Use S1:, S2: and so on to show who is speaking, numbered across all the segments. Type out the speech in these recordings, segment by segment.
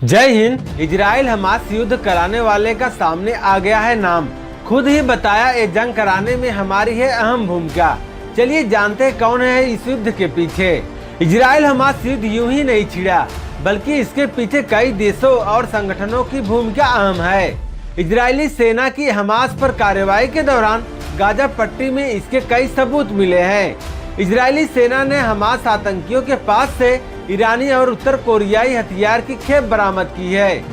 S1: जय Hind. Israel Hamas युद्ध कराने वाले का सामने आ गया है नाम। खुद ही बताया ये जंग कराने में हमारी है अहम भूमिका। चलिए जानते हैं कौन है इस युद्ध के पीछे। इजराइल हमास युद्ध यूं ही नहीं छिड़ा, बल्कि इसके पीछे कई देशों और संगठनों की भूमिका अहम है। इजरायली सेना की हमास पर कार्रवाई के दौरान गाजा पट्टी में इसके कई सबूत मिले हैं। इजरायली सेना ने हमास आतंकियों के पास से ईरानी और उत्तर कोरियाई हथियार की खेप बरामद की है।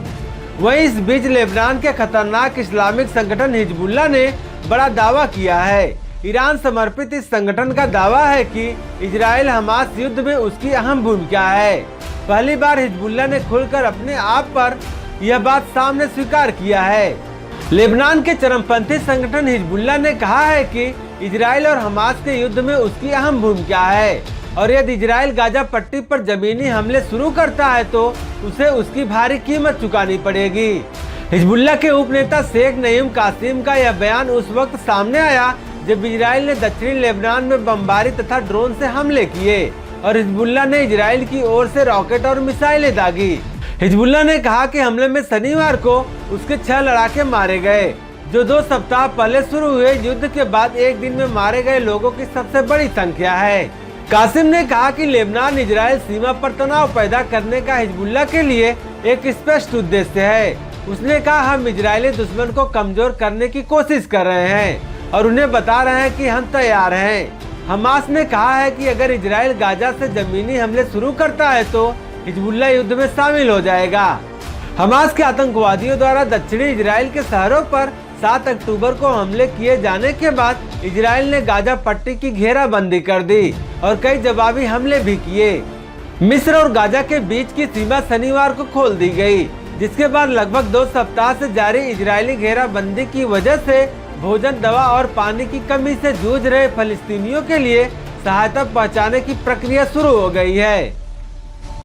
S1: वहीं इस बीच लेबनान के खतरनाक इस्लामिक संगठन हिजबुल्लाह ने बड़ा दावा किया है। ईरान समर्पित इस संगठन का दावा है कि इजराइल हमास युद्ध में उसकी अहम भूमिका है। पहली बार हिजबुल्लाह ने खुलकर अपने आप पर यह बात सामने स्वीकार किया है। लेबनान के चरमपंथी संगठन हिजबुल्लाह ने कहा है कि इजराइल और हमास के युद्ध में उसकी अहम भूमिका है और यदि इजराइल गाजा पट्टी पर जमीनी हमले शुरू करता है तो उसे उसकी भारी कीमत चुकानी पड़ेगी। हिजबुल्लाह के उपनेता शेख नईम कासिम का यह बयान उस वक्त सामने आया जब इजराइल ने दक्षिणी लेबनान में बमबारी तथा ड्रोन से हमले किए और हिजबुल्लाह ने इजराइल की ओर से रॉकेट और मिसाइलें दागी। हिजबुल्लाह ने कहा कि हमले में शनिवार को उसके 6 लड़ाके मारे गए, जो 2 सप्ताह पहले शुरू हुए युद्ध के बाद एक दिन में मारे गए लोगों की सबसे बड़ी संख्या है। कासिम ने कहा कि लेबनान इजराइल सीमा पर तनाव पैदा करने का हिजबुल्लाह के लिए एक स्पष्ट उद्देश्य है। उसने कहा, हम इजरायली दुश्मन को कमजोर करने की कोशिश कर रहे हैं और उन्हें बता रहे हैं कि हम तैयार हैं। हमास ने कहा है कि अगर इजराइल गाजा से जमीनी हमले शुरू करता है तो हिजबुल्लाह युद्ध में शामिल हो जाएगा। हमास के आतंकवादियों द्वारा दक्षिणी इजराइल के शहरों पर 7 अक्टूबर को हमले किए जाने के बाद इजराइल ने गाजा पट्टी की घेराबंदी कर दी और कई जवाबी हमले भी किए। मिस्र और गाजा के बीच की सीमा शनिवार को खोल दी गई, जिसके बाद लगभग 2 सप्ताह से जारी इजरायली घेराबंदी की वजह से भोजन, दवा और पानी की कमी से जूझ रहे फलस्तीनियों के लिए सहायता पहुंचाने की प्रक्रिया शुरू हो गई है।